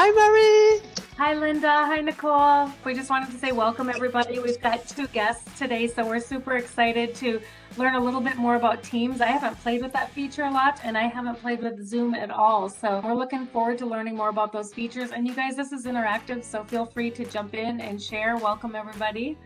Hi, Marie. Hi, Linda. Hi, Nicole. We just wanted to say welcome, everybody. We've got 2 guests today, so we're super excited to learn a little bit more about Teams. I haven't played with that feature a lot, and I haven't played with Zoom at all. So we're looking forward to learning more about those features. And you guys, this is interactive, so feel free to jump in and share. Welcome, everybody.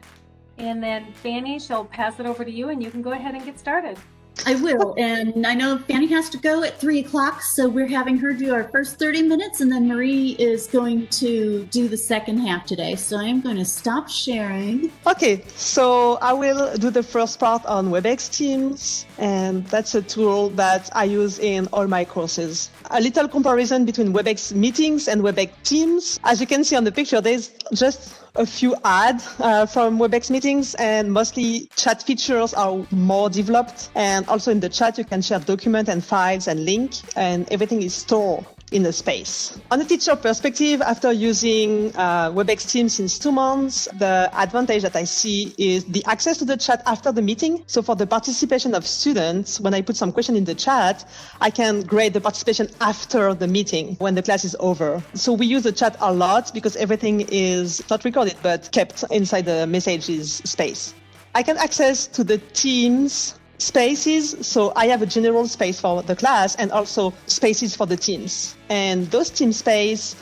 And then Fanny, she'll pass it over to you, and you can go ahead and get started. I will, and I know Fanny has to go at 3 o'clock, so we're having her do our first 30 minutes, and then Marie is going to do the second half today. So I'm going to stop sharing. Okay, so I will do the first part on Webex Teams, and that's a tool that I use in all my courses. A little comparison between Webex Meetings and Webex Teams. As you can see on the picture, there's just a few ads from Webex Meetings, and mostly chat features are more developed. And also in the chat, you can share documents and files and link, and everything is stored in a space. On a teacher perspective, after using Webex Teams since 2 months, the advantage that I see is the access to the chat after the meeting. So for the participation of students, when I put some question in the chat, I can grade the participation after the meeting when the class is over. So we use the chat a lot because everything is not recorded, but kept inside the messages space. I can access to the Teams spaces. So I have a general space for the class and also spaces for the teams. And those team space,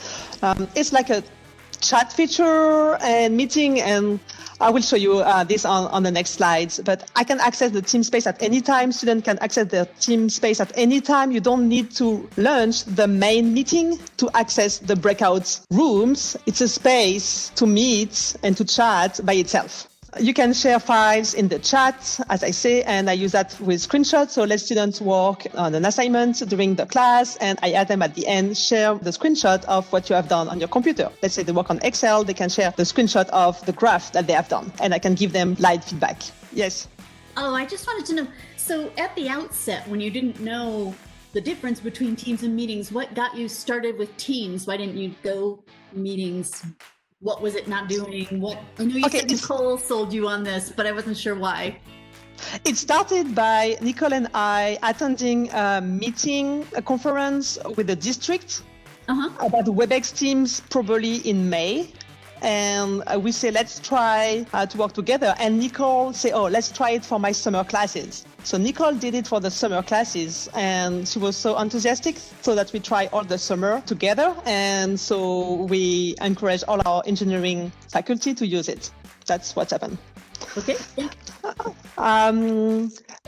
it's like a chat feature and meeting, and I will show you this on the next slides. But I can access the team space at any time. Students can access their team space at any time. You don't need to launch the main meeting to access the breakout rooms. It's a space to meet and to chat by itself. You can share files in the chat, as I say, and I use that with screenshots. So let students work on an assignment during the class, and I add them at the end, share the screenshot of what you have done on your computer. Let's say they work on Excel, they can share the screenshot of the graph that they have done, and I can give them live feedback. Yes? Oh, I just wanted to know, so at the outset, when you didn't know the difference between Teams and meetings, what got you started with Teams? Why didn't you go meetings? What was it not doing? I know you said Nicole sold you on this, but I wasn't sure why. It started by Nicole and I attending a conference with the district about Webex Teams, probably in May. And we say, let's try to work together. And Nicole said, let's try it for my summer classes. So Nicole did it for the summer classes, and she was so enthusiastic so that we try all the summer together. And so we encourage all our engineering faculty to use it. That's what happened. Okay.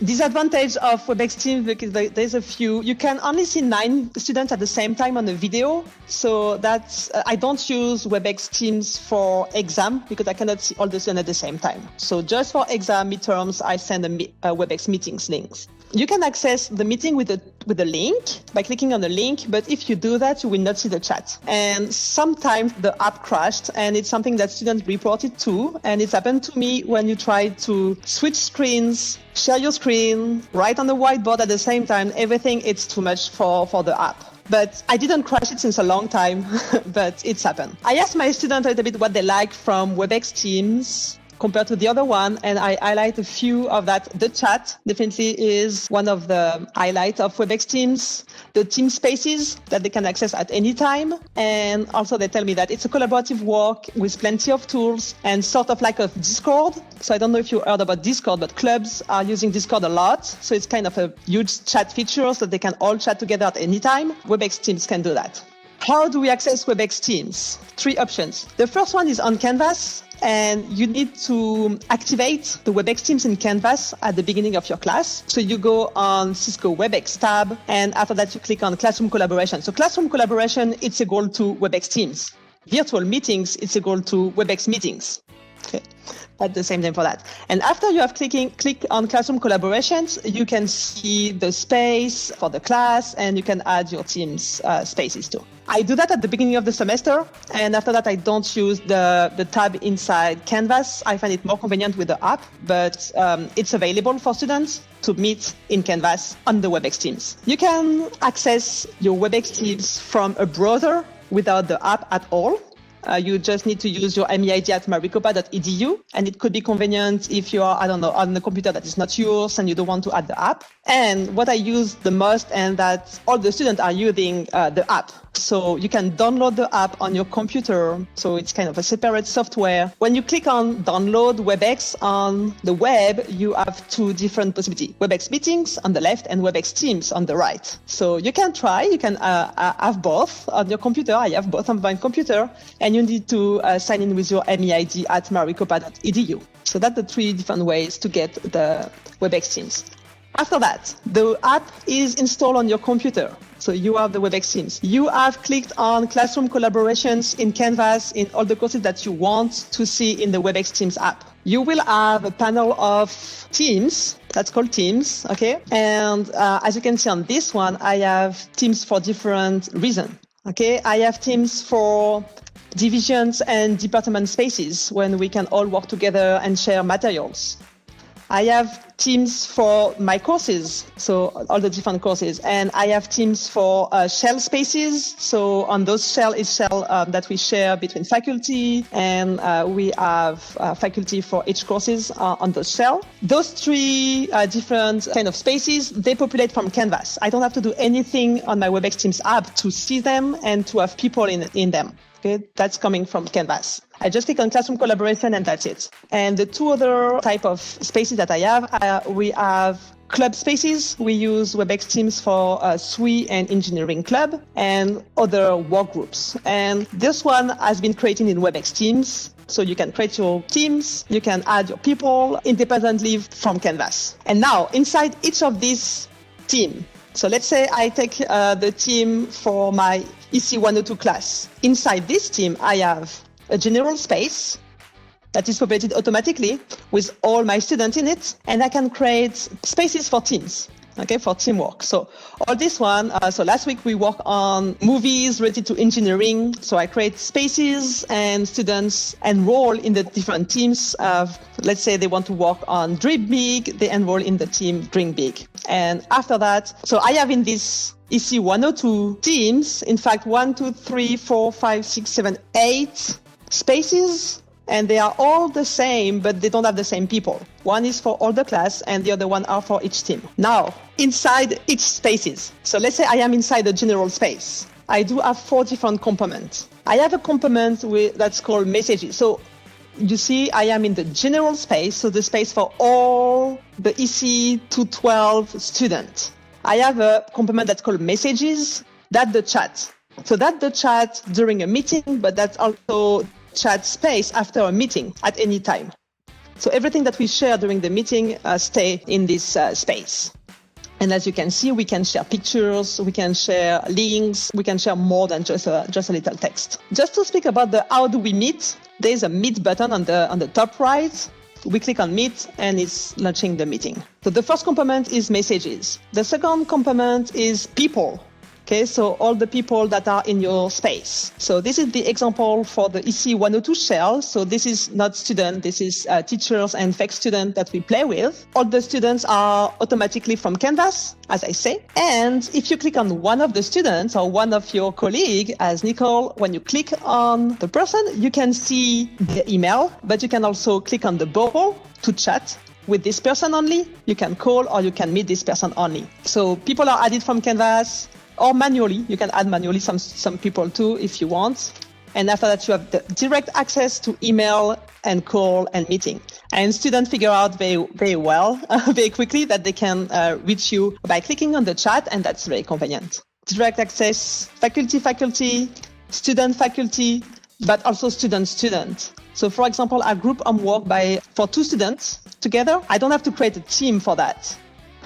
Disadvantage of Webex Teams, because there's a few. You can only see 9 students at the same time on the video. So that's, I don't use Webex Teams for exam because I cannot see all the students at the same time. So just for exam midterms, I send a Webex Meetings links. You can access the meeting with a link by clicking on the link, but if you do that, you will not see the chat. And sometimes the app crashed, and it's something that students reported too. And it's happened to me when you try to switch screens, share your screen, write on the whiteboard at the same time. Everything, it's too much for the app. But I didn't crash it since a long time, but it's happened. I asked my students a little bit what they like from Webex Teams compared to the other one, and I highlight a few of that. The chat definitely is one of the highlights of Webex Teams. The team spaces that they can access at any time. And also they tell me that it's a collaborative work with plenty of tools and sort of like a Discord. So I don't know if you heard about Discord, but clubs are using Discord a lot. So it's kind of a huge chat feature so they can all chat together at any time. Webex Teams can do that. How do we access Webex Teams? 3 options. The first one is on Canvas, and you need to activate the Webex Teams in Canvas at the beginning of your class. So you go on Cisco Webex tab, and after that you click on Classroom Collaboration. So Classroom Collaboration, it's equal to Webex Teams. Virtual Meetings, it's equal to Webex Meetings. Okay. That's the same name for that. And after you have click on Classroom Collaborations, you can see the space for the class, and you can add your team's spaces too. I do that at the beginning of the semester, and after that I don't use the tab inside Canvas. I find it more convenient with the app, but it's available for students to meet in Canvas on the Webex Teams. You can access your Webex Teams from a browser without the app at all. You just need to use your MEID at maricopa.edu, and it could be convenient if you are, on a computer that is not yours and you don't want to add the app. And what I use the most, and that all the students are using the app. So you can download the app on your computer. So it's kind of a separate software. When you click on download WebEx on the web, you have two different possibilities: WebEx Meetings on the left and WebEx Teams on the right. So you can try, you can have both on your computer. I have both on my computer, and you need to sign in with your MEID at maricopa.edu. So that's the three different ways to get the WebEx Teams. After that, the app is installed on your computer. So you have the WebEx Teams. You have clicked on Classroom Collaborations in Canvas in all the courses that you want to see in the WebEx Teams app. You will have a panel of teams. That's called Teams, okay? And as you can see on this one, I have teams for different reasons, okay? I have teams for divisions and department spaces when we can all work together and share materials. I have teams for my courses, so all the different courses, and I have teams for shell spaces. So on those shell that we share between faculty, and we have faculty for each courses on those shell. Those three different kind of spaces, they populate from Canvas. I don't have to do anything on my WebEx Teams app to see them and to have people in them. Okay, that's coming from Canvas. I just click on Classroom Collaboration and that's it. And the two other type of spaces that I have, we have club spaces. We use WebEx Teams for SWE and Engineering Club and other work groups. And this one has been created in WebEx Teams. So you can create your teams, you can add your people independently from Canvas. And now inside each of these teams, so let's say I take the team for my EC 102 class. Inside this team, I have a general space that is populated automatically with all my students in it, and I can create spaces for teams, okay, for teamwork. So all this one, so last week we worked on movies related to engineering. So I create spaces and students enroll in the different teams. Let's say they want to work on Dream Big, they enroll in the team Dream Big. And after that, so I have in this EC 102 teams, in fact, 1, 2, 3, 4, 5, 6, 7, 8 spaces, and they are all the same, but they don't have the same people. One is for all the class, and the other one are for each team. Now, inside each spaces, so let's say I am inside a general space. I do have 4 different components. I have a component that's called messages. So you see, I am in the general space, so the space for all the EC 212 students. I have a component that's called messages. That's the chat. So that's the chat during a meeting, but that's also chat space after a meeting at any time. So everything that we share during the meeting stay in this space. And as you can see, we can share pictures, we can share links, we can share more than just a little text. Just to speak about the how do we meet, there's a meet button on the top right. We click on Meet and it's launching the meeting. So the first component is messages. The second component is people. Okay, so all the people that are in your space. So this is the example for the EC 102 shell. So this is not student, this is teachers and fake students that we play with. All the students are automatically from Canvas, as I say. And if you click on one of the students or one of your colleagues, as Nicole, when you click on the person, you can see the email, but you can also click on the bubble to chat with this person only. You can call or you can meet this person only. So people are added from Canvas, or manually. You can add manually some people too if you want. And after that, you have the direct access to email and call and meeting. And students figure out very well, very quickly that they can reach you by clicking on the chat, and that's very convenient. Direct access, faculty, student-faculty, but also student-student. So for example, I group homework for 2 students together. I don't have to create a team for that.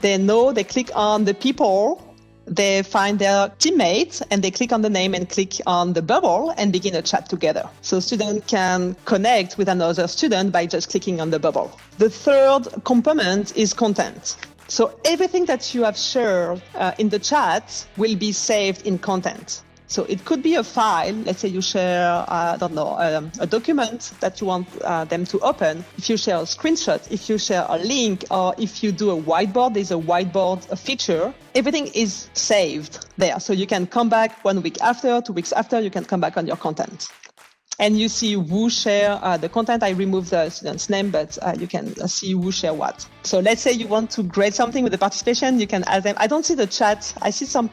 They know, they click on the people, they find their teammates and they click on the name and click on the bubble and begin a chat together. So students can connect with another student by just clicking on the bubble. The third component is content. So everything that you have shared in the chat will be saved in content. So it could be a file. Let's say you share, a document that you want them to open. If you share a screenshot, if you share a link, or if you do a whiteboard, there's a whiteboard feature. Everything is saved there. So you can come back 1 week after, 2 weeks after, you can come back on your content. And you see who share the content. I removed the student's name, but you can see who share what. So let's say you want to grade something with the participation, you can ask them. I don't see the chat. I see some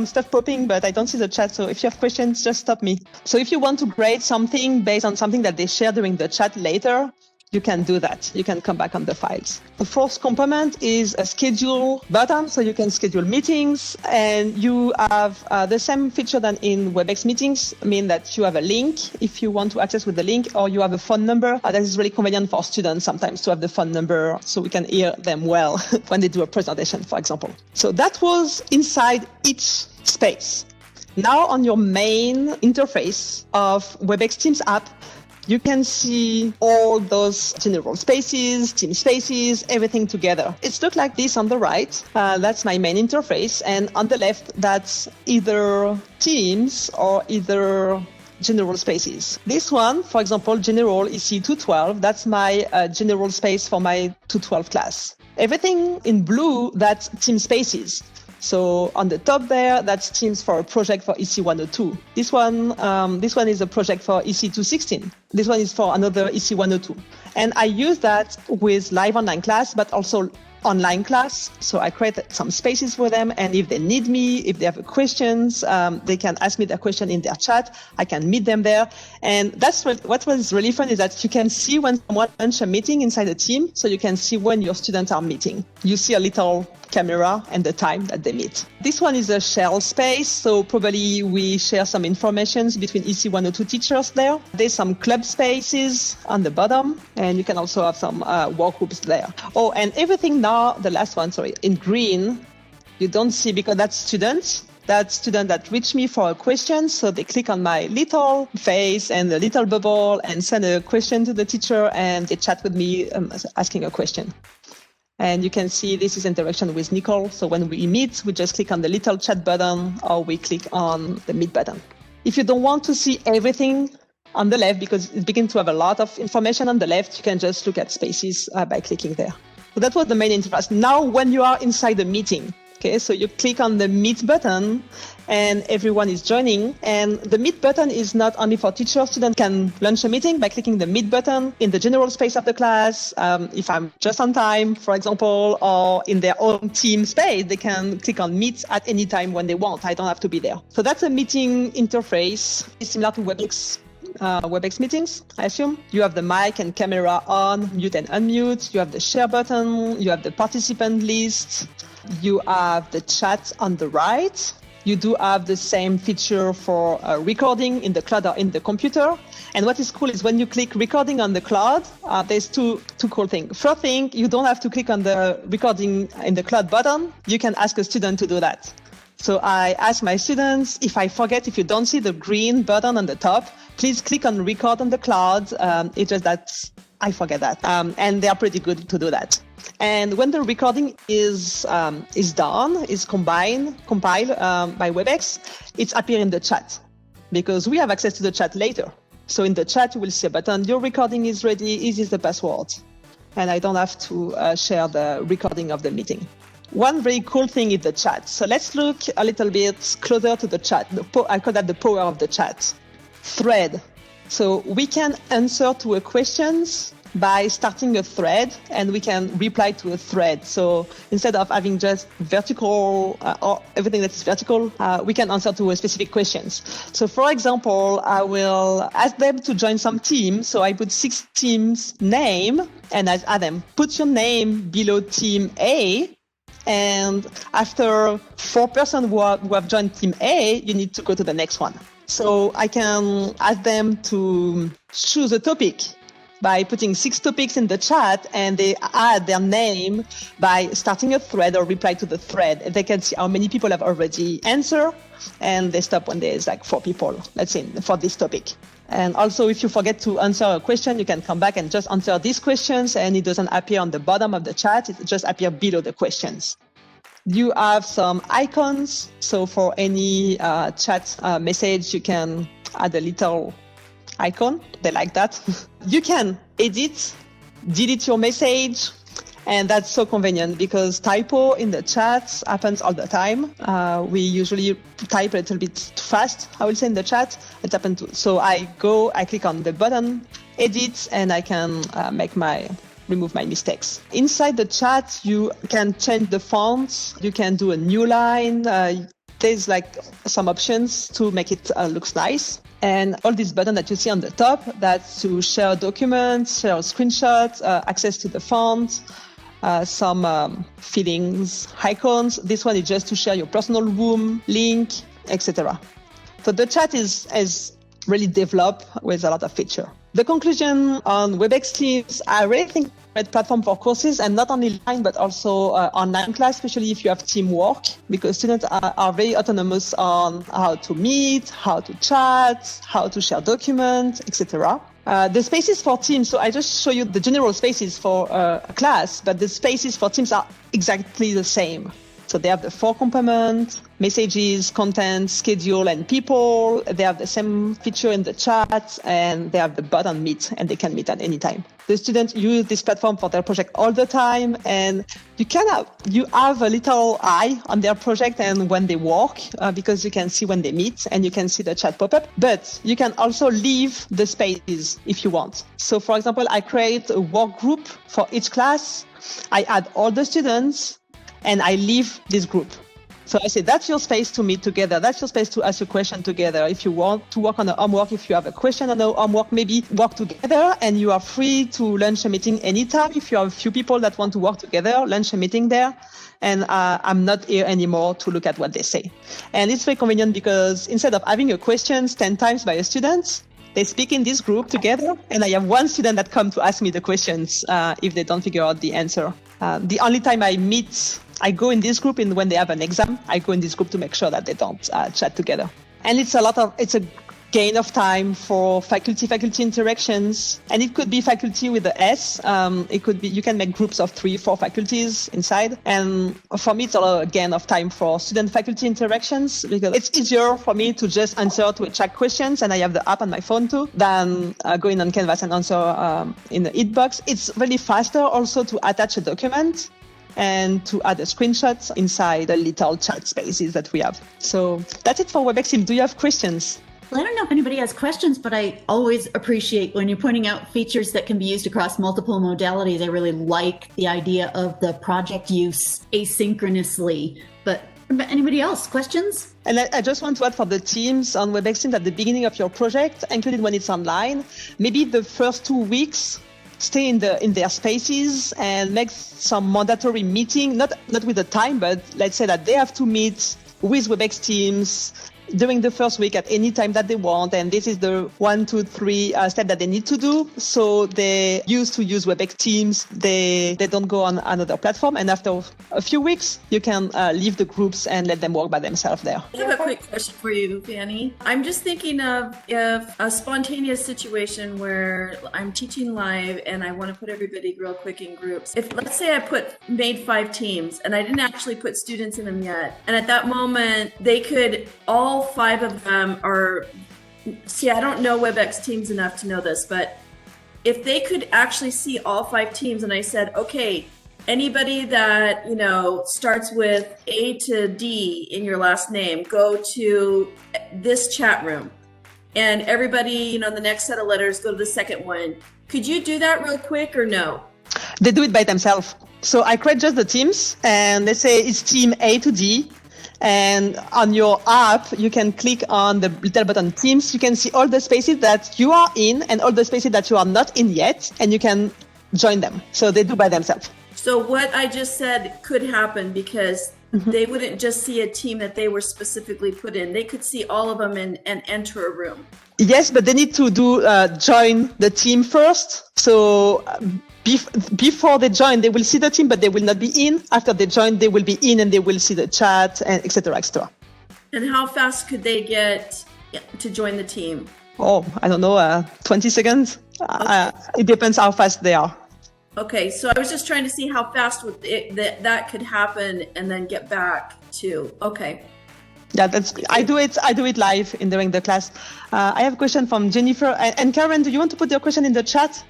stuff popping, but I don't see the chat. So if you have questions, just stop me. So if you want to grade something based on something that they share during the chat later, you can do that. You can come back on the files. The fourth component is a schedule button. So you can schedule meetings, and you have the same feature than in Webex meetings, I mean that you have a link if you want to access with the link, or you have a phone number. That is really convenient for students sometimes to have the phone number so we can hear them well when they do a presentation, for example. So that was inside each space. Now on your main interface of Webex Teams app, you can see all those general spaces, team spaces, everything together. It looks like this on the right. That's my main interface. And on the left, that's either teams or either general spaces. This one, for example, general EC 212, that's my general space for my 212 class. Everything in blue, that's team spaces. So on the top there, that's Teams for a project for EC 102. This one is a project for EC 216. This one is for another EC 102. And I use that with live online class, but also online class. So I create some spaces for them. And if they need me, if they have questions, they can ask me their question in their chat. I can meet them there. And that's what was really fun is that you can see when someone launches a meeting inside a team. So you can see when your students are meeting. You see a little camera and the time that they meet. This one is a shell space, so probably we share some information between EC 102 teachers there. There's some club spaces on the bottom, and you can also have some work groups there. Oh, and everything now, the last one, in green, you don't see because that's students. That student that reached me for a question, so they click on my little face and the little bubble and send a question to the teacher, and they chat with me asking a question. And you can see this is interaction with Nicole. So when we meet, we just click on the little chat button or we click on the meet button. If you don't want to see everything on the left, because it begins to have a lot of information on the left, you can just look at spaces by clicking there. So that was the main interface. Now, when you are inside the meeting, okay, so you click on the meet button and everyone is joining. And the meet button is not only for teachers. Students can launch a meeting by clicking the meet button in the general space of the class. If I'm just on time, for example, or in their own team space, they can click on meet at any time when they want. I don't have to be there. So that's a meeting interface. It's similar to Webex meetings, I assume. You have the mic and camera on, mute and unmute. You have the share button. You have the participant list. You have the chat on the right. You do have the same feature for recording in the cloud or in the computer. And what is cool is when you click recording on the cloud, there's two cool things. First thing, you don't have to click on the recording in the cloud button. You can ask a student to do that. So I ask my students, if you don't see the green button on the top, please click on record on the cloud. It's just that I forget that. And they are pretty good to do that. And when the recording is done, is compiled by Webex, it's appear in the chat because we have access to the chat later. So in the chat, you will see a button, your recording is ready, this is the password. And I don't have to share the recording of the meeting. One very cool thing is the chat. So let's look a little bit closer to the chat. I call that the power of the chat. Thread. So we can answer to a questions by starting a thread, and we can reply to a thread. So instead of having just vertical or everything that is vertical, we can answer to specific questions. So for example, I will ask them to join some team. So I put 6 teams name and I ask them, put your name below team A. And after 4 persons who have joined team A, you need to go to the next one. So I can ask them to choose a topic by putting 6 topics in the chat, and they add their name by starting a thread or reply to the thread. They can see how many people have already answered, and they stop when there's like 4 people, let's say, for this topic. And also, if you forget to answer a question, you can come back and just answer these questions, and it doesn't appear on the bottom of the chat. It just appears below the questions. You have some icons. So for any chat message, you can add a little icon. They like that. You can edit, delete your message, And that's so convenient because typo in the chat happens all the time. We usually type a little bit too fast, I will say, in the chat. It happens. So I click on the button, edit, and I can remove my mistakes. Inside the chat, you can change the fonts. You can do a new line. There's like some options to make it looks nice. And all these buttons that you see on the top, that's to share documents, share screenshots, access to the font, some feelings, icons. This one is just to share your personal room, link, etc. So the chat is really developed with a lot of feature. The conclusion on Webex Teams, I really think it's a great platform for courses, and not only online, but also online class, especially if you have teamwork, because students are very autonomous on how to meet, how to chat, how to share documents, etc. The spaces for teams, so I just show you the general spaces for a class, but the spaces for teams are exactly the same. So they have the 4 components: messages, content, schedule, and people. They have the same feature in the chat, and they have the button meet, and they can meet at any time. The students use this platform for their project all the time, and you have a little eye on their project and when they work, because you can see when they meet and you can see the chat pop up. But you can also leave the spaces if you want. So for example, I create a work group for each class. I add all the students, and I leave this group. So I say, that's your space to meet together. That's your space to ask a question together. If you want to work on a homework, if you have a question on a homework, maybe work together, and you are free to launch a meeting anytime. If you have a few people that want to work together, launch a meeting there. And I'm not here anymore to look at what they say. And it's very convenient because instead of having a question 10 times by a student, they speak in this group together, and I have one student that comes to ask me the questions if they don't figure out the answer. The only time I go in this group when they have an exam. I go in this group to make sure that they don't chat together. And it's a gain of time for faculty interactions. And it could be faculty with the S. It could be, you can make groups of 3-4 faculties inside. And for me, it's a gain of time for student-faculty interactions because it's easier for me to just answer to a chat questions, and I have the app on my phone too, than going on Canvas and answer in the Hitbox. It's really faster also to attach a document and to add a screenshot inside the little chat spaces that we have. So that's it for Webex Teams. Do you have questions? Well, I don't know if anybody has questions, but I always appreciate when you're pointing out features that can be used across multiple modalities. I really like the idea of the project use asynchronously. But anybody else? Questions? And I just want to add for the teams on Webex Teams at the beginning of your project, including when it's online, maybe the first 2 weeks, stay in their spaces and make some mandatory meeting, not with the time, but let's say that they have to meet with Webex Teams during the first week at any time that they want. And this is the 1, 2, 3 step that they need to do. So they used to use Webex Teams. They don't go on another platform. And after a few weeks, you can leave the groups and let them work by themselves there. I have a quick question for you, Fanny. I'm just thinking of if a spontaneous situation where I'm teaching live and I want to put everybody real quick in groups. If let's say I made 5 teams and I didn't actually put students in them yet. And at that moment, they could all 5 of them I don't know Webex Teams enough to know this, but if they could actually see all 5 teams and I said, okay, anybody that, starts with A to D in your last name, go to this chat room, and everybody, the next set of letters, go to the second one. Could you do that real quick or no? They do it by themselves. So I create just the teams, and let's say it's team A to D. And on your app, you can click on the little button Teams. You can see all the spaces that you are in and all the spaces that you are not in yet, and you can join them. So they do by themselves. So what I just said could happen because they wouldn't just see a team that they were specifically put in. They could see all of them and enter a room. Yes, but they need to join the team first. So before they join, they will see the team, but they will not be in. After they join, they will be in and they will see the chat, and etc. etc. And how fast could they get to join the team? Oh, I don't know, 20 seconds. Okay. It depends how fast they are. Okay, so I was just trying to see how fast that could happen and then get back to, okay. Yeah, I do it live during the class. I have a question from Jennifer. And Karen, do you want to put your question in the chat?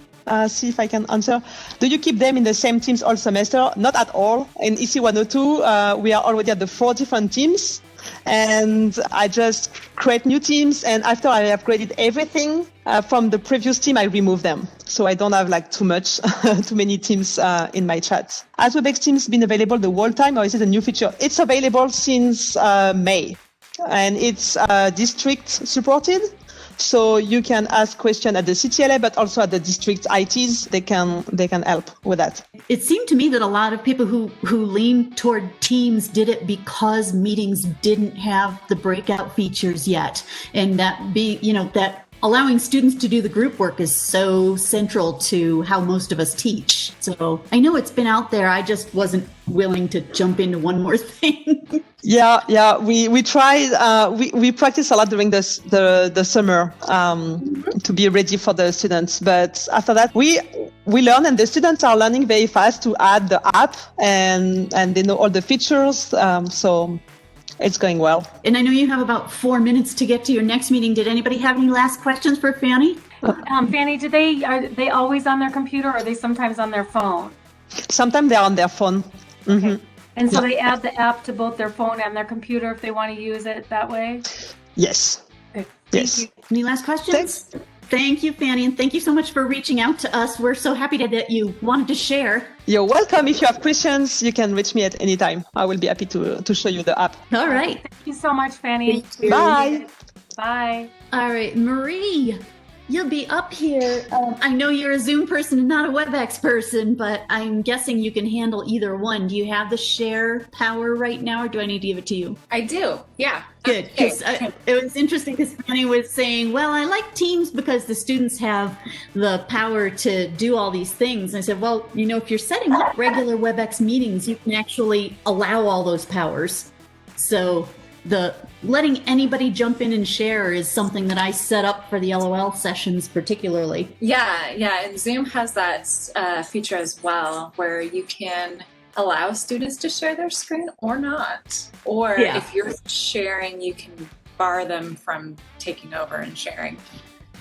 see if I can answer. Do you keep them in the same teams all semester? Not at all. In EC 102, we are already at the 4 different teams. And I just create new teams. And after I have created everything from the previous team, I remove them. So I don't have like too many teams in my chat. Has Webex Teams been available the whole time, or is it a new feature? It's available since May, and it's district supported. So you can ask questions at the CTLA, but also at the district ITs. They can help with that. It seemed to me that a lot of people who leaned toward Teams did it because meetings didn't have the breakout features yet, and that allowing students to do the group work is so central to how most of us teach. So I know it's been out there. I just wasn't willing to jump into one more thing. Yeah. We tried. We practiced a lot during the summer to be ready for the students. But after that, we learn, and the students are learning very fast to add the app, and they know all the features. So it's going well. And I know you have about 4 minutes to get to your next meeting. Did anybody have any last questions for Fanny? Fanny, are they always on their computer, or are they sometimes on their phone? Sometimes they're on their phone. Mm-hmm. Okay. And so they add the app to both their phone and their computer if they want to use it that way? Yes. Okay. Yes. Thank you. Any last questions? Thanks. Thank you, Fanny, and thank you so much for reaching out to us. We're so happy that you wanted to share. You're welcome. If you have questions, you can reach me at any time. I will be happy to show you the app. All right. Thank you so much, Fanny. Thank you. Bye. Bye. All right, Marie, you'll be up here. I know you're a Zoom person and not a WebEx person, but I'm guessing you can handle either one. Do you have the share power right now, or do I need to give it to you? I do. Yeah. Good. Because it was interesting because Fanny was saying, well, I like Teams because the students have the power to do all these things. And I said, well, if you're setting up regular WebEx meetings, you can actually allow all those powers. So the letting anybody jump in and share is something that I set up for the LOL sessions particularly. Yeah. And Zoom has that feature as well, where you can allow students to share their screen or not. Or if you're sharing, you can bar them from taking over and sharing.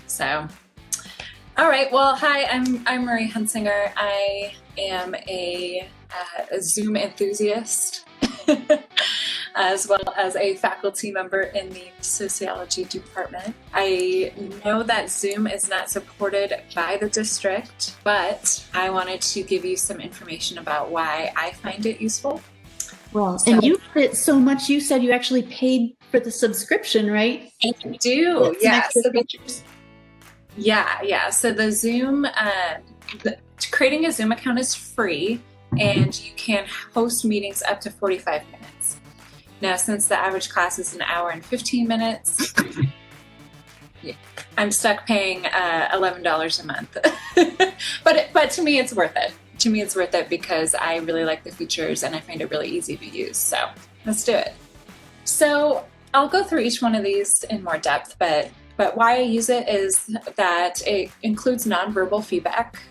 So, all right. Well, hi, I'm Marie Huntsinger. I am a Zoom enthusiast. As well as a faculty member in the sociology department. I know that Zoom is not supported by the district, but I wanted to give you some information about why I find it useful. Well, and you did it so much, you said you actually paid for the subscription, right? I do, yeah. So the Zoom, creating a Zoom account is free, and you can host meetings up to 45 minutes. Now, since the average class is an hour and 15 minutes, I'm stuck paying $11 a month. but to me, it's worth it. To me, it's worth it because I really like the features and I find it really easy to use. So let's do it. So I'll go through each one of these in more depth, but why I use it is that it includes nonverbal feedback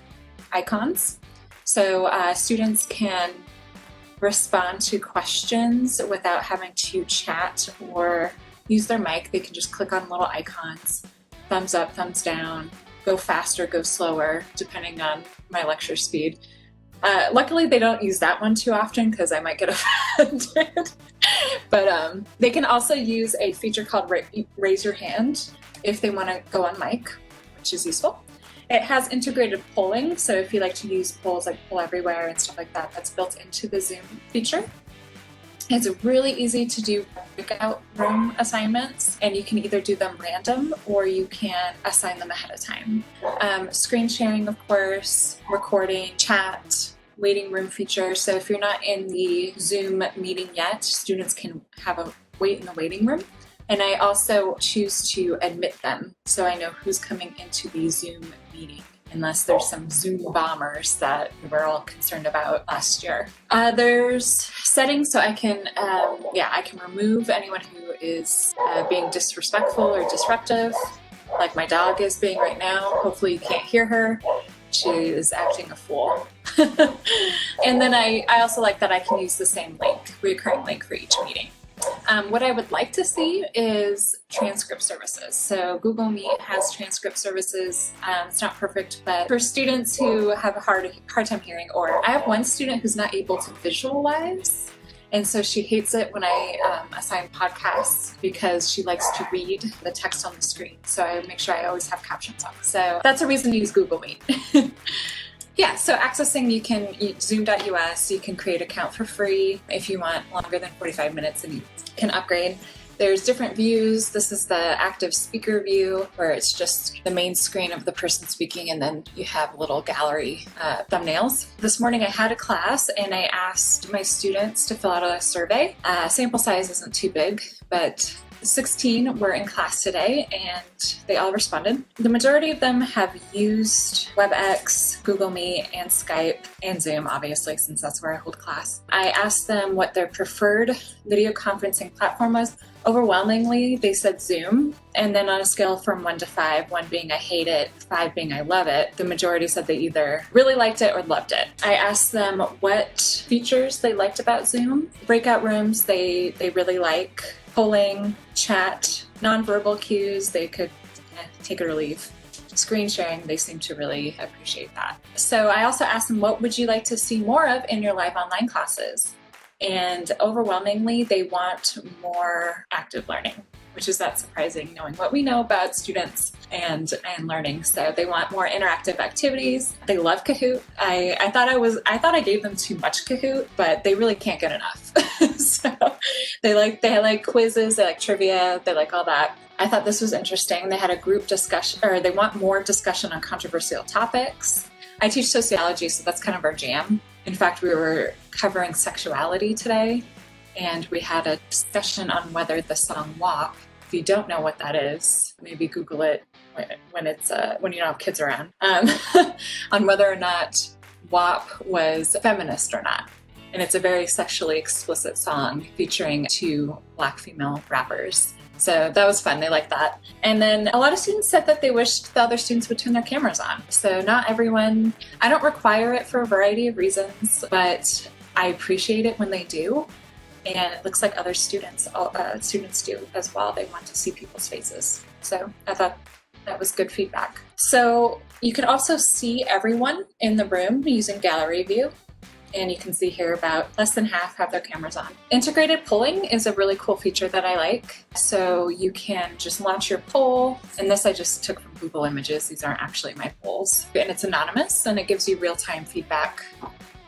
icons. So students can respond to questions without having to chat or use their mic. They can just click on little icons, thumbs up, thumbs down, go faster, go slower, depending on my lecture speed. Luckily, they don't use that one too often because I might get offended. But they can also use a feature called Raise Your Hand if they want to go on mic, which is useful. It has integrated polling, so if you like to use polls like Poll Everywhere and stuff like that, that's built into the Zoom feature. It's really easy to do breakout room assignments, and you can either do them random or you can assign them ahead of time. Screen sharing, of course, recording, chat, waiting room feature. So if you're not in the Zoom meeting yet, students can have a wait in the waiting room. And I also choose to admit them, so I know who's coming into the Zoom meeting, unless there's some Zoom bombers that we were all concerned about last year. There's settings, so I can remove anyone who is being disrespectful or disruptive, like my dog is being right now. Hopefully you can't hear her. She is acting a fool. And then I also like that I can use the same link, recurring link for each meeting. What I would like to see is transcript services. So Google Meet has transcript services. It's not perfect, but for students who have a hard time hearing, or I have one student who's not able to visualize. And so she hates it when I assign podcasts because she likes to read the text on the screen. So I make sure I always have captions on. So that's a reason to use Google Meet. Yeah, so accessing, you can zoom.us, you can create an account for free. If you want longer than 45 minutes, and you can upgrade. There's different views. This is the active speaker view, where it's just the main screen of the person speaking, and then you have little gallery thumbnails. This morning I had a class and I asked my students to fill out a survey. Sample size isn't too big, but 16 were in class today and they all responded. The majority of them have used WebEx, Google Meet, and Skype, and Zoom, obviously, since that's where I hold class. I asked them what their preferred video conferencing platform was. Overwhelmingly, they said Zoom. And then on a scale from 1 to 5, 1 being I hate it, 5 being I love it, the majority said they either really liked it or loved it. I asked them what features they liked about Zoom. Breakout rooms, they really like. Polling, chat, nonverbal cues, they could take it or leave. Screen sharing, they seem to really appreciate that. So I also asked them, what would you like to see more of in your live online classes? And overwhelmingly, they want more active learning, which is not surprising knowing what we know about students and learning. So they want more interactive activities. They love Kahoot. I thought I gave them too much Kahoot, but they really can't get enough. So they like quizzes, they like trivia, they like all that. I thought this was interesting. They had a group discussion, or they want more discussion on controversial topics. I teach sociology, so that's kind of our jam. In fact, we were covering sexuality today, and we had a discussion on whether the song WAP, if you don't know what that is, maybe Google it when you don't have kids around, on whether or not WAP was feminist or not. And it's a very sexually explicit song featuring 2 Black female rappers. So that was fun. They liked that. And then a lot of students said that they wished the other students would turn their cameras on. So not everyone, I don't require it for a variety of reasons, but I appreciate it when they do. And it looks like other students do as well. They want to see people's faces. So I thought that was good feedback. So you can also see everyone in the room using gallery view. And you can see here about less than half have their cameras on. Integrated polling is a really cool feature that I like. So you can just launch your poll. And this I just took from Google Images. These aren't actually my polls. And it's anonymous, and it gives you real-time feedback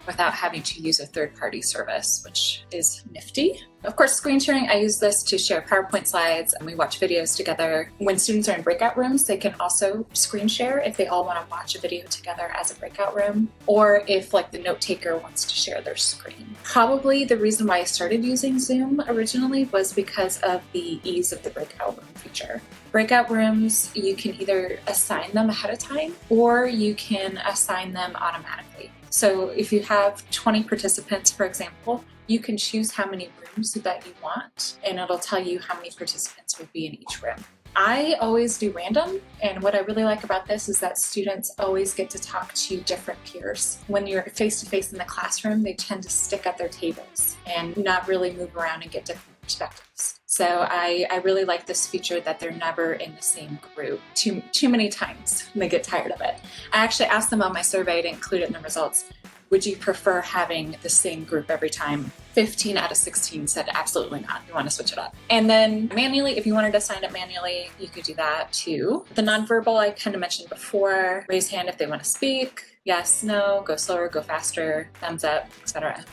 without having to use a third-party service, which is nifty. Of course, screen sharing, I use this to share PowerPoint slides, and we watch videos together. When students are in breakout rooms, they can also screen share if they all want to watch a video together as a breakout room, or if like the note taker wants to share their screen. Probably the reason why I started using Zoom originally was because of the ease of the breakout room feature. Breakout rooms, you can either assign them ahead of time, or you can assign them automatically. So if you have 20 participants, for example, you can choose how many rooms that you want, and it'll tell you how many participants would be in each room. I always do random, and what I really like about this is that students always get to talk to different peers. When you're face-to-face in the classroom, they tend to stick at their tables and not really move around and get different perspectives. So I really like this feature that they're never in the same group too many times, and they get tired of it. I actually asked them on my survey to include it in the results. Would you prefer having the same group every time? 15 out of 16 said absolutely not. You want to switch it up. And then manually, if you wanted to sign up manually, you could do that too. The nonverbal I kind of mentioned before, raise hand if they want to speak, yes, no, go slower, go faster, thumbs up, etc.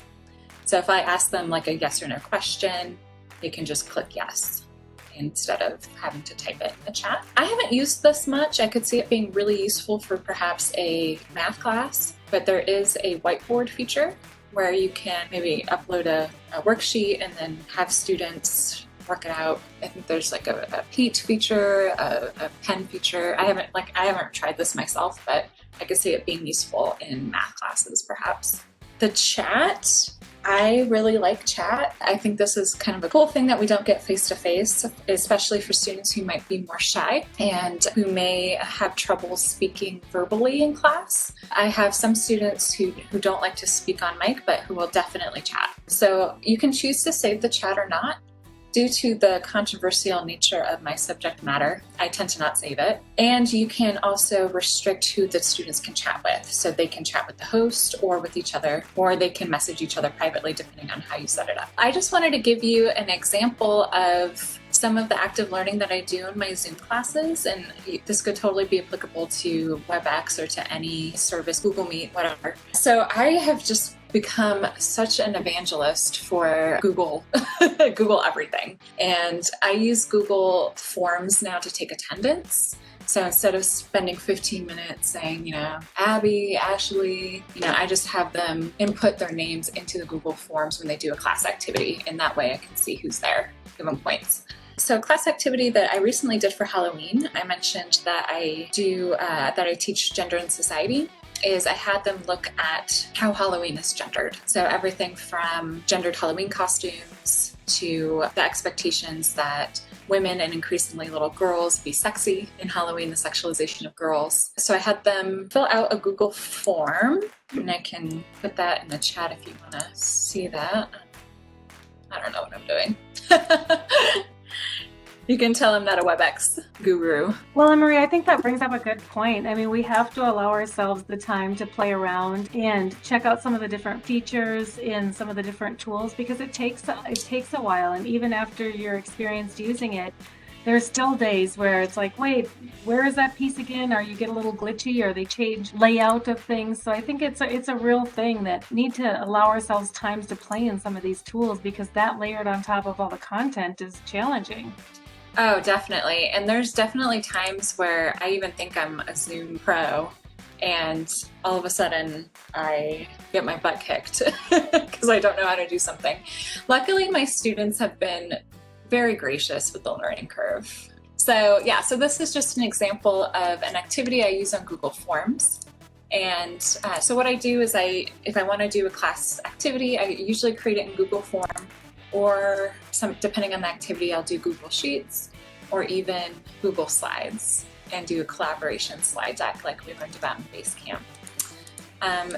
So if I ask them like a yes or no question, they can just click yes instead of having to type it in the chat. I haven't used this much. I could see it being really useful for perhaps a math class, but there is a whiteboard feature where you can maybe upload a worksheet and then have students work it out. I think there's like a Paint feature, a pen feature. I haven't tried this myself, but I could see it being useful in math classes perhaps. The chat, I really like chat. I think this is kind of a cool thing that we don't get face-to-face, especially for students who might be more shy and who may have trouble speaking verbally in class. I have some students who don't like to speak on mic, but who will definitely chat. So you can choose to save the chat or not. due to the controversial nature of my subject matter, I tend to not save it. And you can also restrict who the students can chat with. So they can chat with the host or with each other, or they can message each other privately depending on how you set it up. I just wanted to give you an example of some of the active learning that I do in my Zoom classes, and this could totally be applicable to WebEx or to any service, Google Meet, whatever. So I have just become such an evangelist for Google, Google everything. And I use Google Forms now to take attendance. So instead of spending 15 minutes saying, Abby, Ashley, I just have them input their names into the Google Forms when they do a class activity. And that way I can see who's there, give them points. So class activity that I recently did for Halloween, I mentioned that I teach gender and society, is I had them look at how Halloween is gendered. So everything from gendered Halloween costumes to the expectations that women and increasingly little girls be sexy in Halloween, the sexualization of girls. So I had them fill out a Google form, and I can put that in the chat if you want to see that. I don't know what I'm doing. You can tell I'm not a WebEx guru. Well, Marie, I think that brings up a good point. I mean, we have to allow ourselves the time to play around and check out some of the different features in some of the different tools, because it takes a while. And even after you're experienced using it, there's still days where it's like, wait, where is that piece again? Or you get a little glitchy, or they change layout of things. So I think it's a real thing that need to allow ourselves times to play in some of these tools, because that layered on top of all the content is challenging. Oh, definitely. And there's definitely times where I even think I'm a Zoom pro, and all of a sudden I get my butt kicked because I don't know how to do something. Luckily, my students have been very gracious with the learning curve. So this is just an example of an activity I use on Google Forms. And so what I do is if I want to do a class activity, I usually create it in Google Form, or depending on the activity, I'll do Google Sheets or even Google Slides and do a collaboration slide deck like we learned about in Basecamp.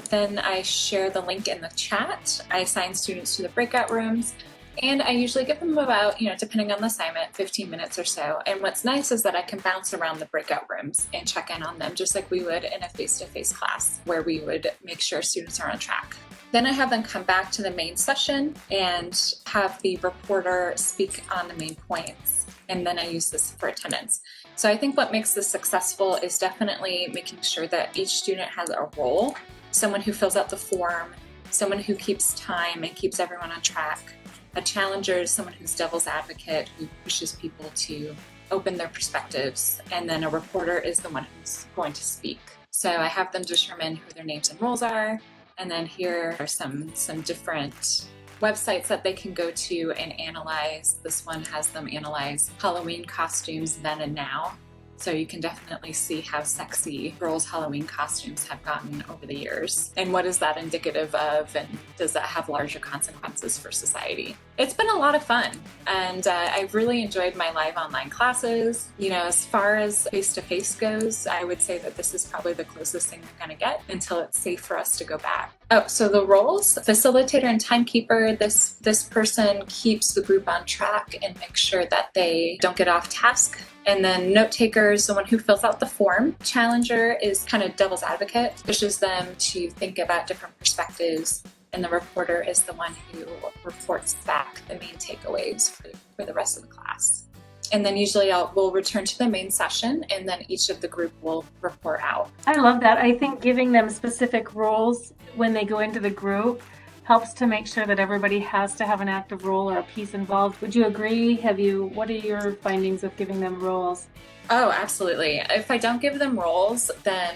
Then I share the link in the chat. I assign students to the breakout rooms, and I usually give them about, depending on the assignment, 15 minutes or so. And what's nice is that I can bounce around the breakout rooms and check in on them just like we would in a face-to-face class, where we would make sure students are on track. Then I have them come back to the main session and have the reporter speak on the main points. And then I use this for attendance. So I think what makes this successful is definitely making sure that each student has a role, someone who fills out the form, someone who keeps time and keeps everyone on track. A challenger is someone who's devil's advocate, who pushes people to open their perspectives. And then a reporter is the one who's going to speak. So I have them determine who their names and roles are. And then here are some different websites that they can go to and analyze. This one has them analyze Halloween costumes then and now. So you can definitely see how sexy girls' Halloween costumes have gotten over the years. And what is that indicative of? And does that have larger consequences for society? It's been a lot of fun. And I've really enjoyed my live online classes. As far as face-to-face goes, I would say that this is probably the closest thing we're going to get until it's safe for us to go back. Oh, so the roles, facilitator and timekeeper, this person keeps the group on track and makes sure that they don't get off task. And then note taker is someone who fills out the form. Challenger is kind of devil's advocate, pushes them to think about different perspectives. And the reporter is the one who reports back the main takeaways for the rest of the class. And then usually we'll return to the main session, and then each of the group will report out. I love that. I think giving them specific roles when they go into the group helps to make sure that everybody has to have an active role or a piece involved. Would you agree? What are your findings of giving them roles? Oh, absolutely. If I don't give them roles, then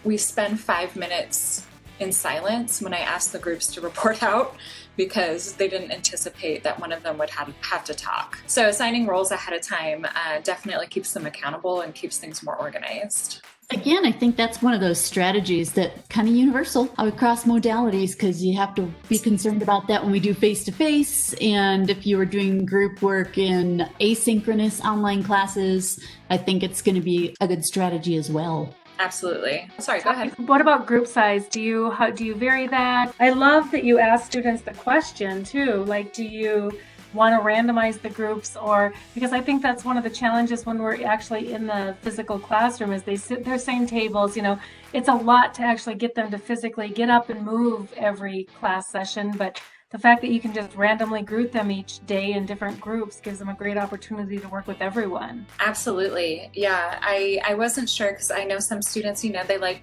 we spend 5 minutes in silence when I ask the groups to report out, because they didn't anticipate that one of them would have to talk. So assigning roles ahead of time definitely keeps them accountable and keeps things more organized. Again, I think that's one of those strategies that kind of universal across modalities, because you have to be concerned about that when we do face-to-face. And if you were doing group work in asynchronous online classes, I think it's going to be a good strategy as well. Absolutely. Sorry, go ahead. What about group size? Do you vary that? I love that you ask students the question too. Like, do you want to randomize the groups, or because I think that's one of the challenges when we're actually in the physical classroom is they sit their same tables, it's a lot to actually get them to physically get up and move every class session, but the fact that you can just randomly group them each day in different groups gives them a great opportunity to work with everyone. Absolutely. Yeah. I wasn't sure because I know some students, they like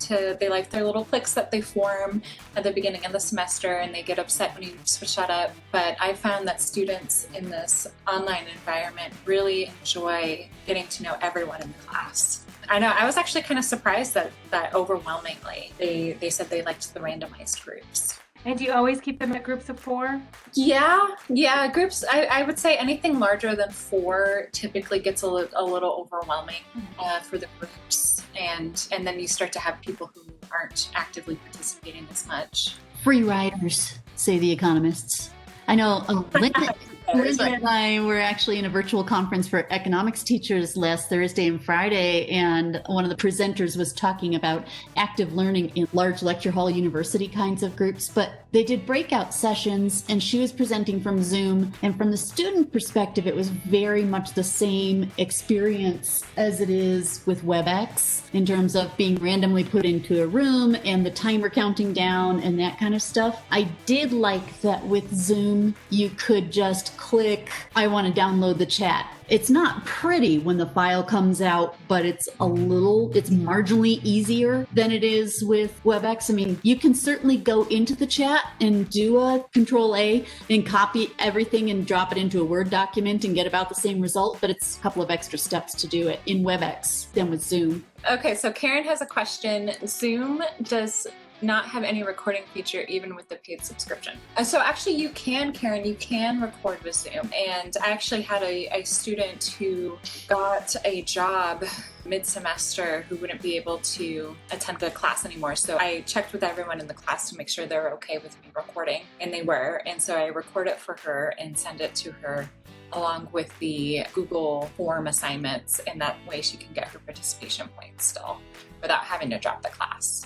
their little cliques that they form at the beginning of the semester and they get upset when you switch that up. But I found that students in this online environment really enjoy getting to know everyone in the class. I know I was actually kind of surprised that overwhelmingly they said they liked the randomized groups. And do you always keep them at groups of 4? Yeah. Groups, I would say anything larger than 4 typically gets a little overwhelming for the groups. And then you start to have people who aren't actively participating as much. Free riders, say the economists. I know Linda and I were actually in a virtual conference for economics teachers last Thursday and Friday, and one of the presenters was talking about active learning in large lecture hall university kinds of groups, but they did breakout sessions, and she was presenting from Zoom, and from the student perspective, it was very much the same experience as it is with Webex in terms of being randomly put into a room and the timer counting down and that kind of stuff. I did like that with Zoom, you could just click, I want to download the chat. It's not pretty when the file comes out, but it's marginally easier than it is with WebEx. I mean, you can certainly go into the chat and do a Control-A and copy everything and drop it into a Word document and get about the same result, but it's a couple of extra steps to do it in WebEx than with Zoom. Okay, so Karen has a question. Zoom does not have any recording feature even with the paid subscription. So actually you can, Karen, you can record with Zoom. And I actually had a student who got a job mid-semester who wouldn't be able to attend the class anymore. So I checked with everyone in the class to make sure they were okay with me recording, and they were. And so I record it for her and send it to her along with the Google form assignments, and that way she can get her participation points still without having to drop the class.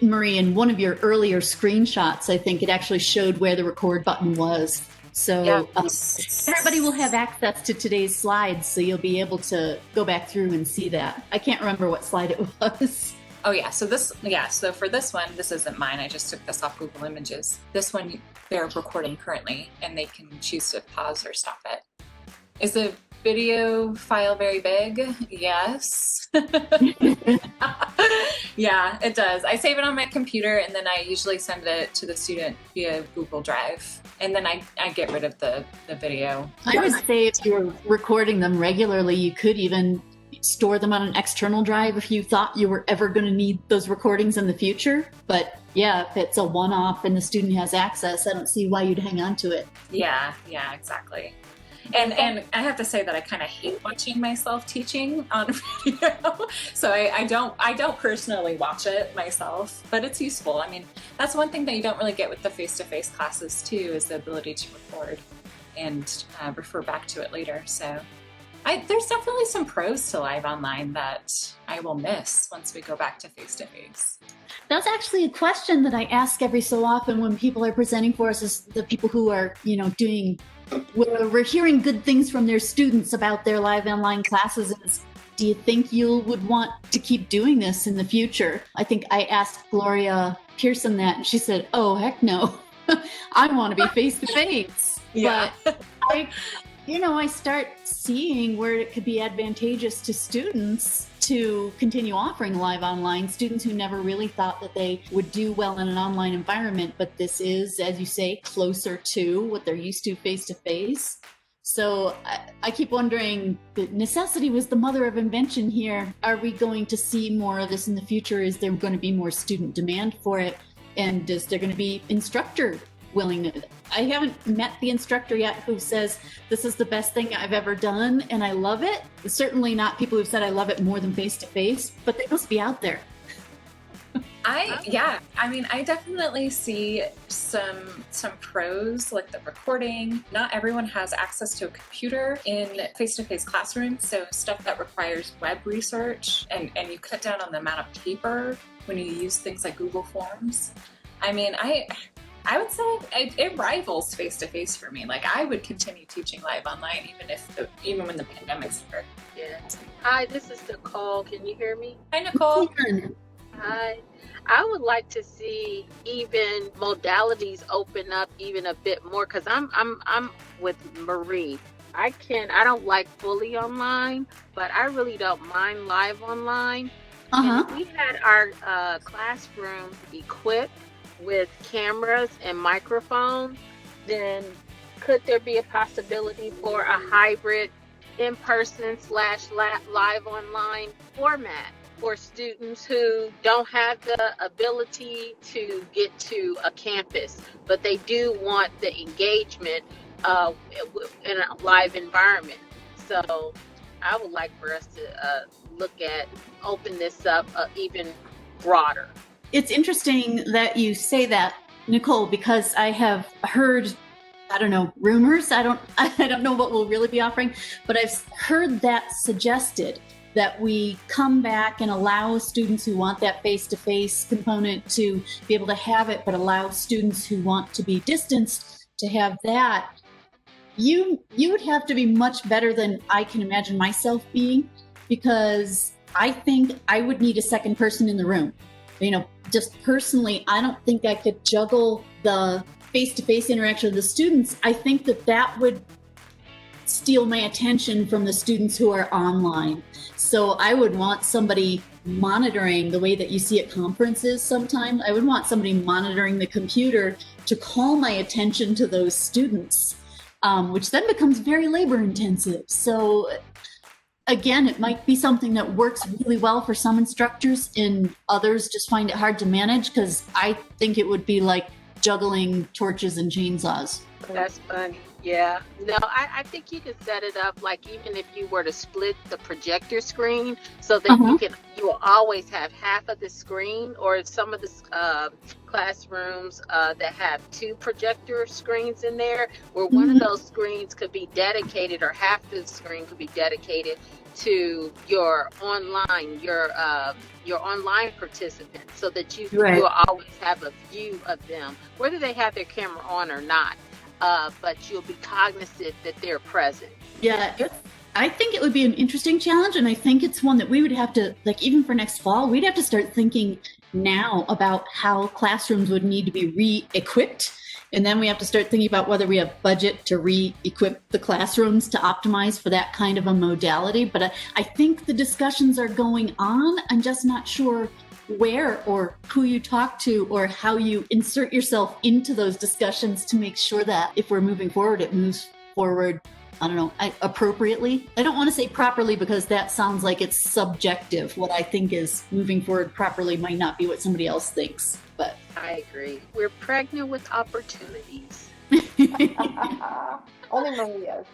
Marie, in one of your earlier screenshots, I think it actually showed where the record button was. So everybody will have access to today's slides, so you'll be able to go back through and see that. I can't remember what slide it was. Oh yeah, so for this one, this isn't mine, I just took this off Google Images. This one, they're recording currently, and they can choose to pause or stop it. Is the video file very big? Yes. Yeah, it does. I save it on my computer, and then I usually send it to the student via Google Drive. And then I get rid of the video. I would say if you're recording them regularly, you could even store them on an external drive if you thought you were ever going to need those recordings in the future. But yeah, if it's a one-off and the student has access, I don't see why you'd hang on to it. Yeah, exactly. And I have to say that I kind of hate watching myself teaching on video. So I don't personally watch it myself, but it's useful. I mean, that's one thing that you don't really get with the face-to-face classes too, is the ability to record and refer back to it later. So there's definitely some pros to live online that I will miss once we go back to face-to-face. That's actually a question that I ask every so often when people are presenting for us, is the people who are, we're hearing good things from their students about their live online classes. Is, do you think you would want to keep doing this in the future? I think I asked Gloria Pearson that, and she said, oh, heck no. I want to be face-to-face. Yeah. But I start seeing where it could be advantageous to students to continue offering live online, students who never really thought that they would do well in an online environment, but this is, as you say, closer to what they're used to face-to-face. So I keep wondering, necessity was the mother of invention here. Are we going to see more of this in the future? Is there going to be more student demand for it? And is there going to be instructor willingness? I haven't met the instructor yet who says this is the best thing I've ever done and I love it. Certainly not people who've said I love it more than face-to-face, but they must be out there. I definitely see some pros, like the recording. Not everyone has access to a computer in face-to-face classrooms, so stuff that requires web research, and you cut down on the amount of paper when you use things like Google Forms. I mean, I would say it rivals face-to-face for me. Like I would continue teaching live online even when the pandemic's over. Yeah. Hi, this is Nicole. Can you hear me? Hi, Nicole. Hi. I would like to see even modalities open up even a bit more because I'm with Marie. I don't like fully online, but I really don't mind live online. And if we had our classroom equipped with cameras and microphones, then could there be a possibility for a hybrid in-person / live online format for students who don't have the ability to get to a campus, but they do want the engagement in a live environment? So I would like for us to open this up even broader. It's interesting that you say that, Nicole, because I have heard, I don't know, rumors. I don't know what we'll really be offering, but I've heard that suggested that we come back and allow students who want that face-to-face component to be able to have it, but allow students who want to be distanced to have that. You would have to be much better than I can imagine myself being, because I think I would need a second person in the room. You know, just personally, I don't think I could juggle the face-to-face interaction with the students. I think that would steal my attention from the students who are online. So I would want somebody monitoring the way that you see at conferences sometimes. I would want somebody monitoring the computer to call my attention to those students, which then becomes very labor intensive. So again, it might be something that works really well for some instructors and others just find it hard to manage, because I think it would be like juggling torches and chainsaws. That's funny. Yeah. No, I think you could set it up like even if you were to split the projector screen so that you will always have half of the screen, or some of the classrooms that have 2 projector screens in there, where one of those screens could be dedicated, or half the screen could be dedicated to your online participants, so that you will always have a view of them, whether they have their camera on or not. But you'll be cognizant that they're present. Yeah, I think it would be an interesting challenge, and I think it's one that we would have to, like, even for next fall, we'd have to start thinking now about how classrooms would need to be re-equipped, and then we have to start thinking about whether we have budget to re-equip the classrooms to optimize for that kind of a modality. But I think the discussions are going on. I'm just not sure where or who you talk to or how you insert yourself into those discussions to make sure that if we're moving forward, it moves forward, I don't know, appropriately. I don't want to say properly, because that sounds like it's subjective. What I think is moving forward properly might not be what somebody else thinks, but I agree. We're pregnant with opportunities. Only Maria's.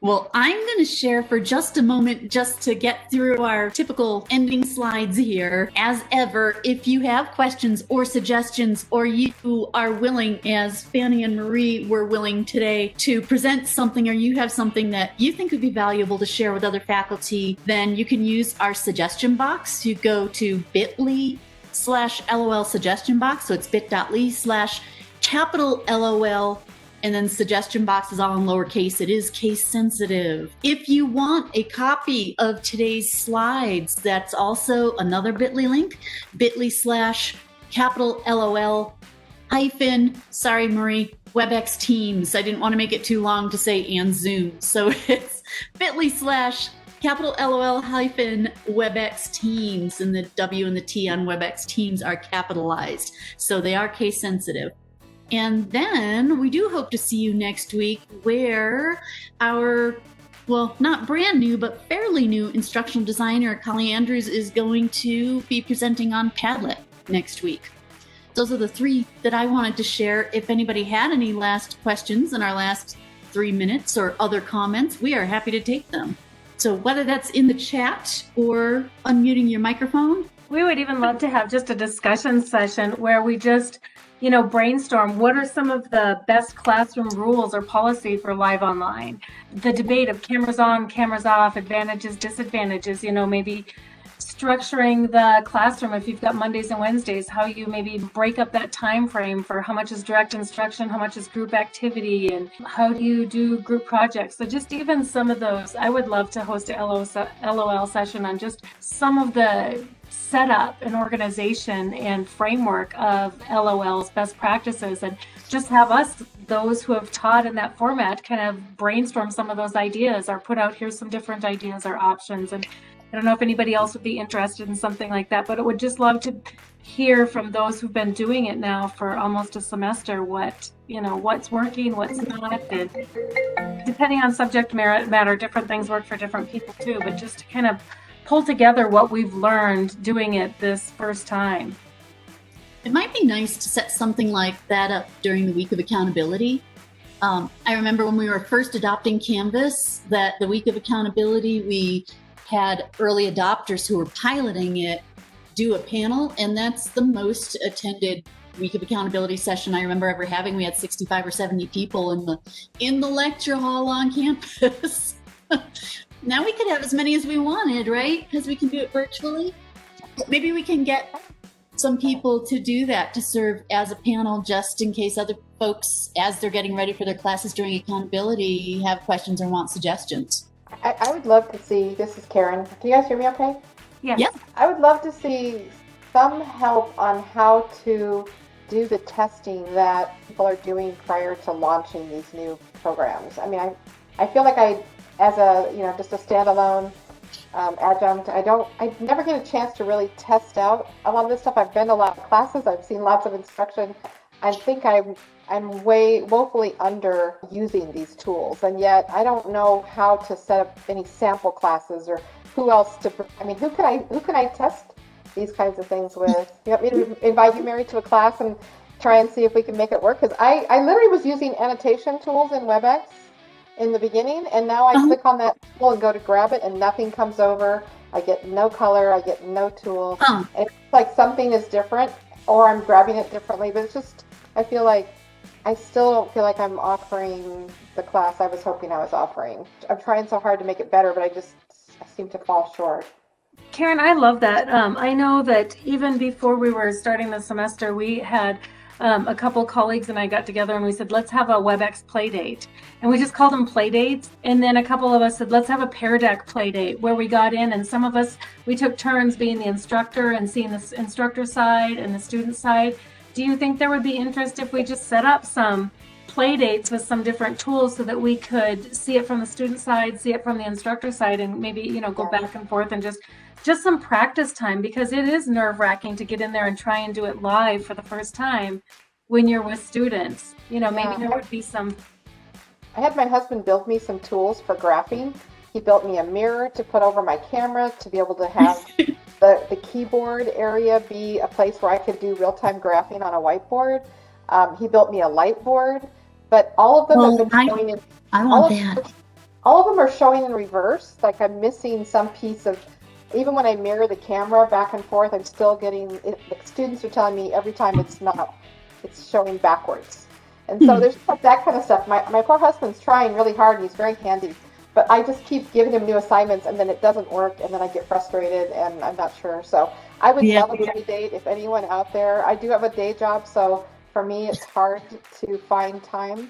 Well, I'm going to share for just a moment, just to get through our typical ending slides here. As ever, if you have questions or suggestions, or you are willing, as Fanny and Marie were willing today, to present something, or you have something that you think would be valuable to share with other faculty, then you can use our suggestion box. You go to bit.ly/LOL suggestion box. So it's bit.ly/LOL. And then suggestion box is all in lowercase. It is case sensitive. If you want a copy of today's slides, that's also another bit.ly link, bit.ly/LOL sorry, Marie, Webex Teams. I didn't want to make it too long to say and Zoom. So it's bit.ly/LOL Webex Teams, and the W and the T on Webex Teams are capitalized. So they are case sensitive. And then we do hope to see you next week, where our, well, not brand new, but fairly new instructional designer, Collie Andrews, is going to be presenting on Padlet next week. Those are the 3 that I wanted to share. If anybody had any last questions in our last 3 minutes or other comments, we are happy to take them. So whether that's in the chat or unmuting your microphone. We would even love to have just a discussion session where we just, brainstorm what are some of the best classroom rules or policy for live online. The debate of cameras on, cameras off, advantages, disadvantages, maybe structuring the classroom, if you've got Mondays and Wednesdays, how you maybe break up that time frame for how much is direct instruction, how much is group activity, and how do you do group projects. So just even some of those, I would love to host a LOL session on just some of the setup and organization and framework of LOL's best practices, and just have us, those who have taught in that format, kind of brainstorm some of those ideas or put out, here's some different ideas or options. And I don't know if anybody else would be interested in something like that, but I would just love to hear from those who've been doing it now for almost a semester, what, what's working, what's not, and depending on subject matter, different things work for different people too, but just to kind of pull together what we've learned doing it this first time. It might be nice to set something like that up during the week of accountability. I remember when we were first adopting Canvas, that the week of accountability, we had early adopters who were piloting it do a panel, and that's the most attended week of accountability session I remember ever having. We had 65 or 70 people in the lecture hall on campus. Now we could have as many as we wanted, right? Because we can do it virtually. Maybe we can get some people to do that, to serve as a panel, just in case other folks, as they're getting ready for their classes during accountability, have questions or want suggestions. I would love to see, this is Karen. Can you guys hear me okay? Yes. Yep. I would love to see some help on how to do the testing that people are doing prior to launching these new programs. I mean, I feel like as a, just a standalone adjunct, I never get a chance to really test out a lot of this stuff. I've been to a lot of classes, I've seen lots of instruction. I think I'm woefully under using these tools, and yet I don't know how to set up any sample classes or who else to. I mean, who can I test these kinds of things with? You want me to invite you, Mary, to a class and try and see if we can make it work? Because I literally was using annotation tools in Webex in the beginning, and now I click on that tool and go to grab it, and nothing comes over. I get no color, I get no tool. And it's like something is different, or I'm grabbing it differently. But it's just, I still don't feel like I'm offering the class I was hoping I was offering. I'm trying so hard to make it better, but I seem to fall short. Karen, I love that. I know that even before we were starting the semester, we had a couple colleagues and I got together and we said, let's have a WebEx play date. And we just called them play dates. And then a couple of us said, let's have a Pear Deck play date, where we got in and some of us, we took turns being the instructor and seeing the instructor side and the student side. Do you think there would be interest if we just set up some play dates with some different tools so that we could see it from the student side, see it from the instructor side, and maybe, go back and forth and just some practice time, because it is nerve-wracking to get in there and try and do it live for the first time when you're with students. Maybe there would be some. I had my husband build me some tools for graphing. He built me a mirror to put over my camera to be able to have the keyboard area be a place where I could do real-time graphing on a whiteboard. He built me a light board, but all of them have been showing in. I want that. All of them are showing in reverse. Like I'm missing some piece of. Even when I mirror the camera back and forth, I'm still getting. The students are telling me every time it's showing backwards, and so there's that kind of stuff. My poor husband's trying really hard, and he's very handy. But I just keep giving him new assignments, and then it doesn't work, and then I get frustrated, and I'm not sure. So I would love a play date if anyone out there. I do have a day job, so for me it's hard to find time.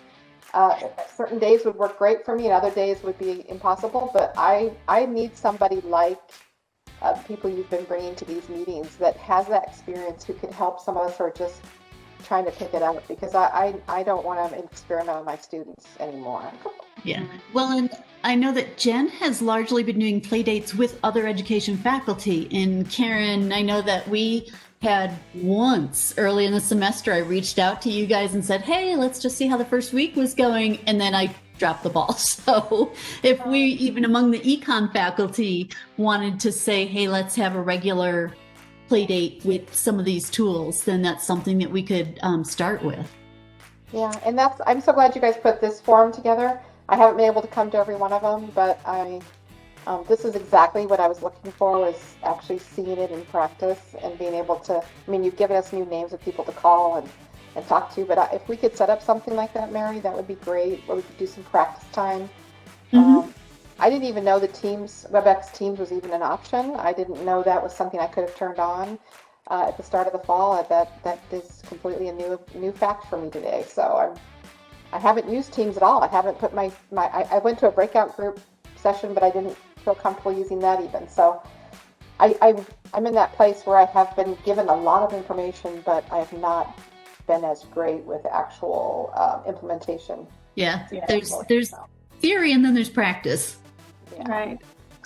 Certain days would work great for me, and other days would be impossible. But I need somebody like people you've been bringing to these meetings that has that experience, who can help some of us who are just trying to pick it up, because I don't want to experiment on my students anymore. Yeah. Well, and I know that Jen has largely been doing play dates with other education faculty. And Karen, I know that we had once early in the semester, I reached out to you guys and said, hey, let's just see how the first week was going. And then I dropped the ball. So if we, even among the econ faculty, wanted to say, hey, let's have a regular play date with some of these tools, then that's something that we could start with. Yeah, and I'm so glad you guys put this forum together. I haven't been able to come to every one of them, but this is exactly what I was looking for, was actually seeing it in practice and being able to, you've given us new names of people to call and talk to, but if we could set up something like that, Mary, that would be great, where we could do some practice time. I didn't even know that Webex Teams was even an option. I didn't know that was something I could have turned on at the start of the fall. That is completely a new fact for me today. So I haven't used Teams at all. I haven't put I went to a breakout group session, but I didn't feel comfortable using that even. So I'm in that place where I have been given a lot of information, but I have not been as great with actual implementation. Yeah, there's theory and then there's practice. Yeah. Right.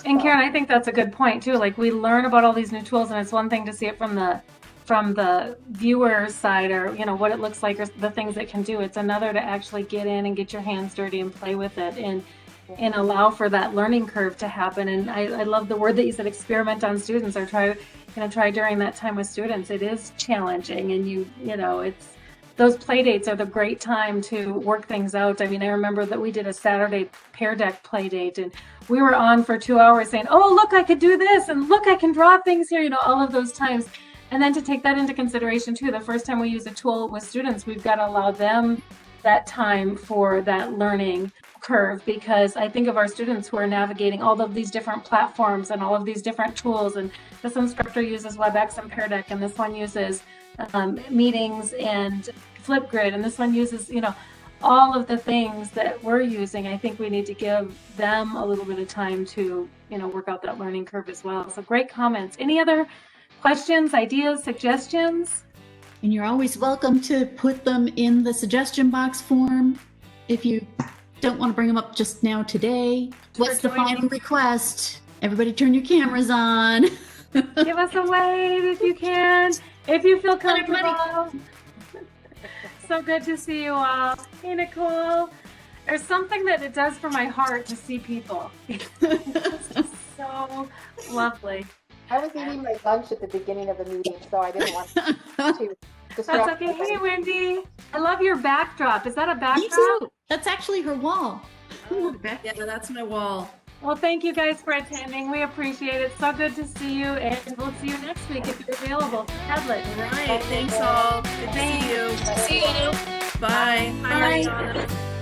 And Karen, I think that's a good point too. Like, we learn about all these new tools, and it's one thing to see it from the viewer's side, or what it looks like, or the things it can do. It's another to actually get in and get your hands dirty and play with it, and allow for that learning curve to happen. And I love the word that you said, experiment on students, or try during that time with students. It is challenging, and it's those play dates are the great time to work things out. I mean, I remember that we did a Saturday Pear Deck play date, and we were on for 2 hours saying, oh, look, I could do this, and look, I can draw things here, all of those times. And then to take that into consideration too, the first time we use a tool with students, we've got to allow them that time for that learning curve, because I think of our students who are navigating all of these different platforms and all of these different tools, and this instructor uses WebEx and Pear Deck, and this one uses meetings and Flipgrid, and this one uses all of the things that we're using. I think we need to give them a little bit of time to work out that learning curve as well. So great comments. Any other questions, ideas, suggestions? And you're always welcome to put them in the suggestion box form if you don't want to bring them up just now today. What's the final request? Everybody turn your cameras on. Give us a wave if you can, if you feel comfortable. So good to see you all. Hey, Nicole. There's something that it does for my heart to see people. It's just so lovely. I was eating my lunch at the beginning of the meeting, so I didn't want to distract. That's okay. Everybody. Hey, Wendy. I love your backdrop. Is that a backdrop? Me too. That's actually her wall. Yeah, that's my wall. Well, thank you guys for attending. We appreciate it. So good to see you, and we'll see you next week if you're available. Padlet. All right. Thanks all. Good to see you. See you. Bye. Bye. Hi, Ariana.